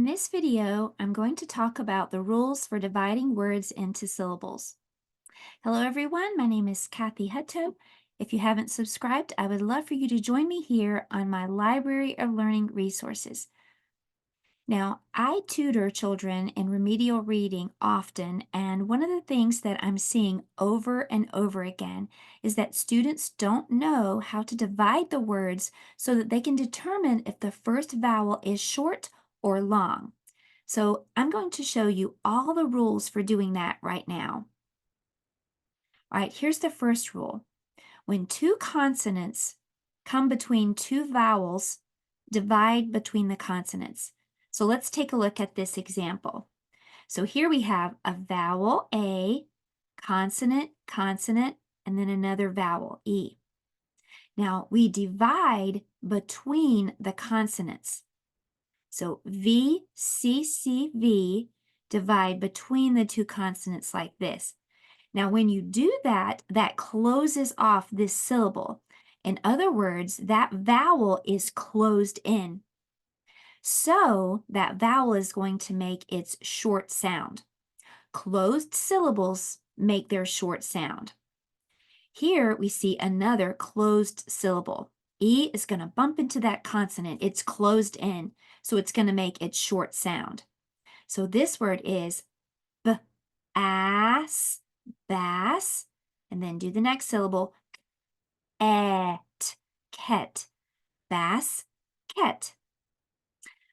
In this video, I'm going to talk about the rules for dividing words into syllables. Hello everyone, my name is Kathy Hutto. If you haven't subscribed, I would love for you to join me here on my Library of Learning resources. Now, I tutor children in remedial reading often, and one of the things that I'm seeing over and over again is that students don't know how to divide the words so that they can determine if the first vowel is short or long. So I'm going to show you all the rules for doing that right now. All right, here's the first rule. When two consonants come between two vowels, divide between the consonants. So let's take a look at this example. So here we have a vowel A, consonant, consonant, and then another vowel E. Now we divide between the consonants. So V, C, C, V, divide between the two consonants like this. Now, when you do that, that closes off this syllable. In other words, that vowel is closed in. So that vowel is going to make its short sound. Closed syllables make their short sound. Here we see another closed syllable. E is going to bump into that consonant. It's closed in, so it's going to make its short sound. So this word is b, ass, bass, and then do the next syllable, et, ket, bass, ket.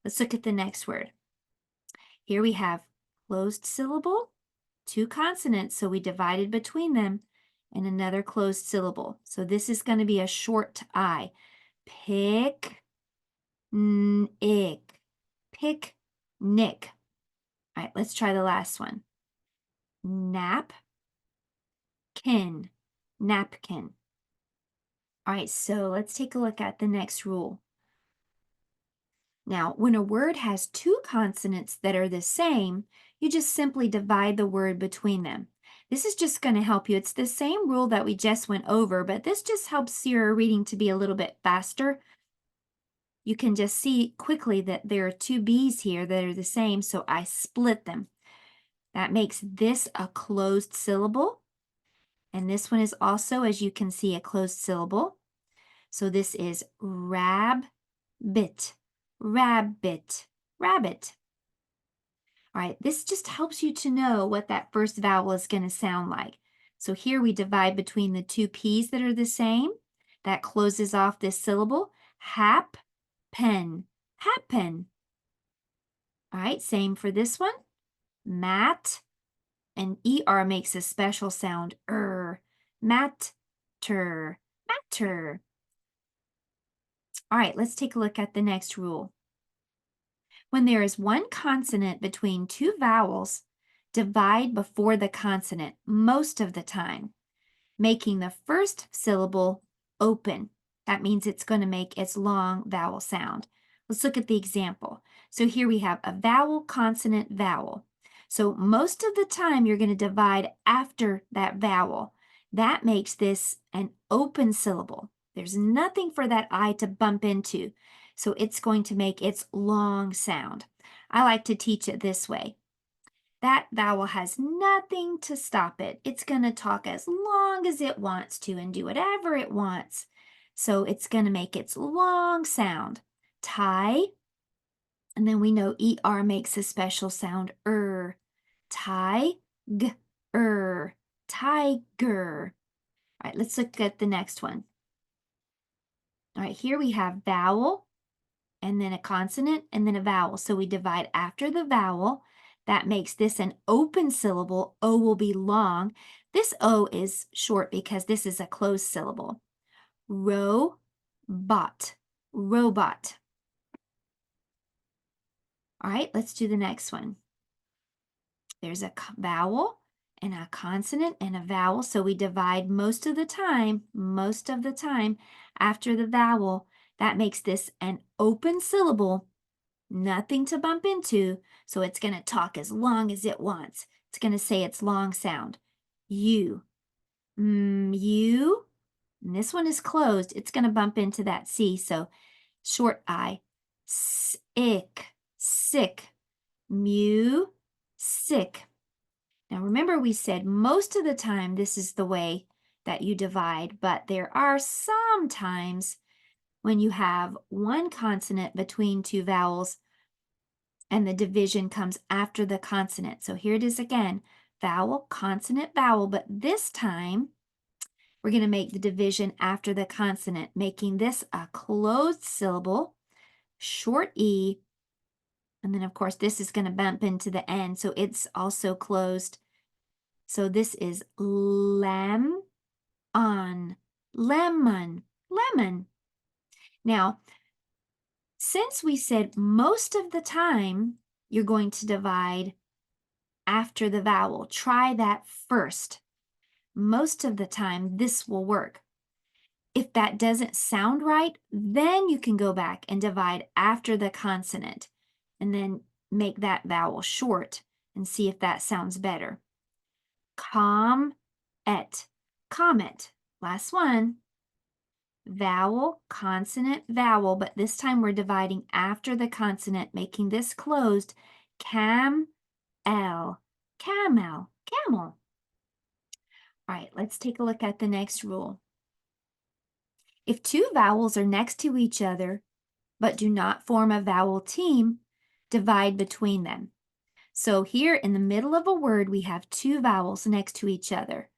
Let's look at the next word. Here we have closed syllable, two consonants, so we divided between them, and another closed syllable. So this is going to be a short I. Pick, ick, pick, nick. All right, let's try the last one. Nap, kin, napkin. All right, so let's take a look at the next rule. Now, when a word has two consonants that are the same, you just simply divide the word between them. This is just going to help you. It's the same rule that we just went over, but this just helps your reading to be a little bit faster. You can just see quickly that there are two B's here that are the same, so I split them. That makes this a closed syllable, and this one is also, as you can see, a closed syllable. So this is rabbit, rabbit, rabbit. All right, this just helps you to know what that first vowel is going to sound like. So here we divide between the two P's that are the same. That closes off this syllable. Hap, pen, happen. All right, same for this one. Mat, and ER makes a special sound, matter, matter. All right, let's take a look at the next rule. When there is one consonant between two vowels, divide before the consonant most of the time, making the first syllable open. That means it's going to make its long vowel sound. Let's look at the example. So here we have a vowel, consonant, vowel. So most of the time you're going to divide after that vowel. That makes this an open syllable. There's nothing for that I to bump into. So it's going to make its long sound. I like to teach it this way. That vowel has nothing to stop it. It's going to talk as long as it wants to and do whatever it wants. So it's going to make its long sound. Tie, and then we know ER makes a special sound, tiger, tiger. All right, let's look at the next one. All right, here we have vowel, and then a consonant, and then a vowel. So we divide after the vowel. That makes this an open syllable. O will be long. This O is short because this is a closed syllable. Robot, robot. All right, let's do the next one. There's a vowel and a consonant and a vowel. So we divide most of the time after the vowel. That makes this an open syllable. Nothing to bump into, so it's going to talk as long as it wants. It's going to say its long sound. You. You. And this one is closed. It's going to bump into that C, so short I. Sick, sick. Music. Now remember we said most of the time this is the way that you divide, but there are some times when you have one consonant between two vowels and the division comes after the consonant. So here it is again, vowel, consonant, vowel, but this time we're going to make the division after the consonant, making this a closed syllable, short E, and then of course this is going to bump into the N, so it's also closed. So this is lemon, lemon, lemon. Now, since we said most of the time you're going to divide after the vowel, try that first. Most of the time this will work. If that doesn't sound right, then you can go back and divide after the consonant and then make that vowel short and see if that sounds better. Com-et, comet. Last one. Vowel, consonant, vowel, but this time we're dividing after the consonant, making this closed. Cam-el, camel, camel. All right, let's take a look at the next rule. If two vowels are next to each other, but do not form a vowel team, divide between them. So here in the middle of a word, we have two vowels next to each other.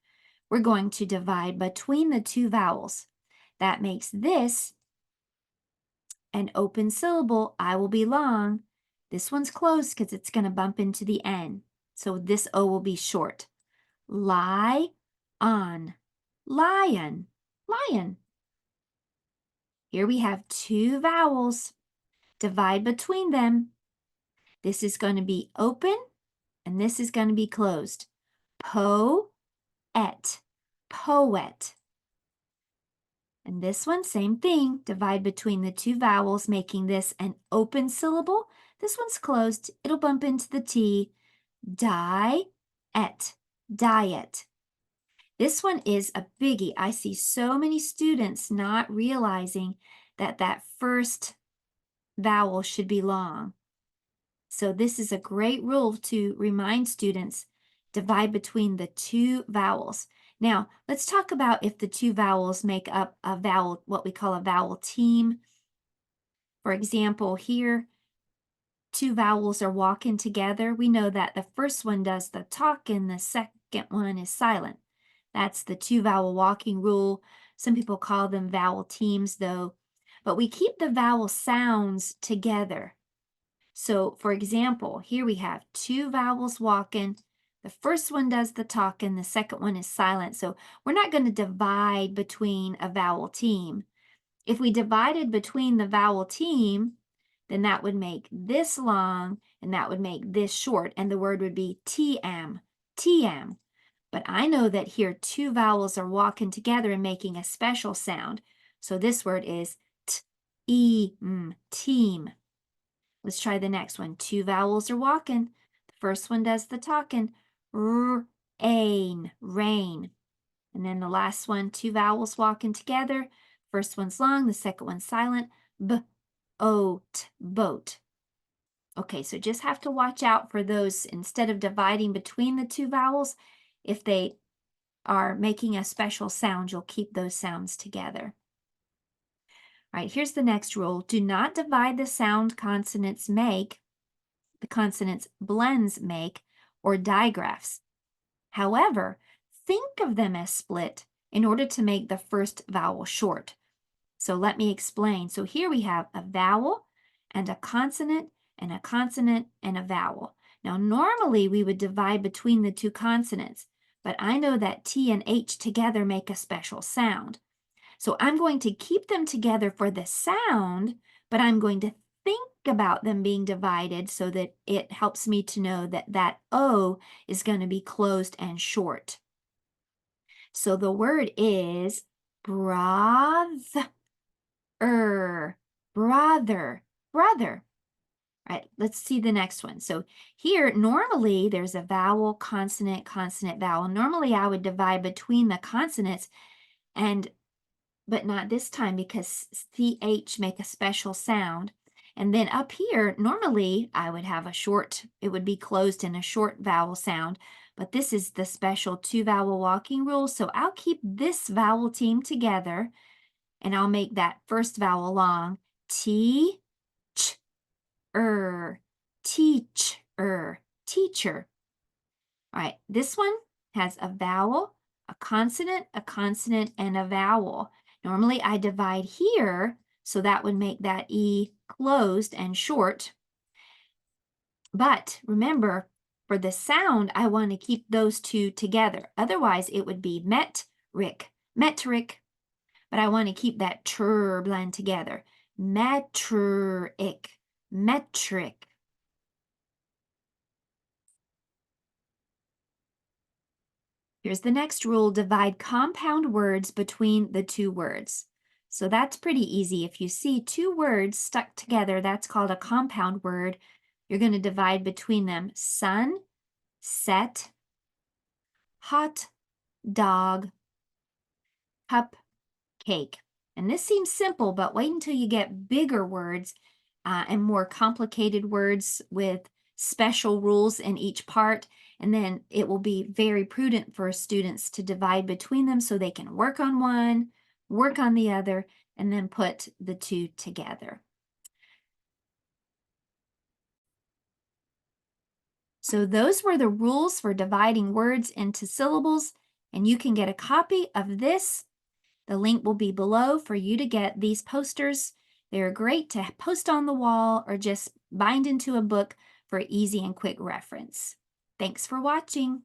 We're going to divide between the two vowels. That makes this an open syllable, I will be long. This one's closed because it's going to bump into the N. So this O will be short. Lie on, lion, lion. Here we have two vowels. Divide between them. This is going to be open and this is going to be closed. Po-et, poet. And this one, same thing, divide between the two vowels, making this an open syllable. This one's closed, it'll bump into the T. Die-et, diet. This one is a biggie. I see so many students not realizing that that first vowel should be long. So this is a great rule to remind students, divide between the two vowels. Now, let's talk about if the two vowels make up a vowel, what we call a vowel team. For example, here, two vowels are walking together. We know that the first one does the talk and the second one is silent. That's the two vowel walking rule. Some people call them vowel teams though, but we keep the vowel sounds together. So for example, here we have two vowels walking. The first one does the talking, the second one is silent. So we're not going to divide between a vowel team. If we divided between the vowel team, then that would make this long and that would make this short, and the word would be TM, TM. But I know that here two vowels are walking together and making a special sound. So this word is T-E-M, team. Let's try the next one. Two vowels are walking. The first one does the talking. Rain, rain. And then the last one, two vowels walking together. First one's long, the second one's silent. B-oat, boat. Okay, so just have to watch out for those. Instead of dividing between the two vowels, if they are making a special sound, you'll keep those sounds together. All right, here's the next rule. Do not divide the sound consonants make, the consonants blends make, or digraphs. However, think of them as split in order to make the first vowel short. So let me explain. So here we have a vowel and a consonant and a consonant and a vowel. Now normally we would divide between the two consonants, but I know that T and H together make a special sound. So I'm going to keep them together for the sound, but I'm going to think about them being divided so that it helps me to know that that O is going to be closed and short. So the word is brother, brother, brother. All right, let's see the next one. So here, normally there's a vowel, consonant, consonant, vowel. Normally I would divide between the consonants, but not this time because CH make a special sound. And then up here, normally I would have it would be closed in a short vowel sound, but this is the special two vowel walking rule. So I'll keep this vowel team together and I'll make that first vowel long. T, ch, teacher, teacher. All right, this one has a vowel, a consonant, and a vowel. Normally I divide here, so that would make that E closed and short. But remember, for the sound, I want to keep those two together. Otherwise, it would be metric, metric. But I want to keep that tr blend together. Metric, metric. Here's the next rule: divide compound words between the two words. So that's pretty easy. If you see two words stuck together, that's called a compound word. You're going to divide between them: sun, set, hot dog, cupcake. And this seems simple, but wait until you get bigger words and more complicated words with special rules in each part. And then it will be very prudent for students to divide between them so they can work on one, work on the other, and then put the two together. So those were the rules for dividing words into syllables, and you can get a copy of this. The link will be below for you to get these posters. They're great to post on the wall or just bind into a book for easy and quick reference. Thanks for watching.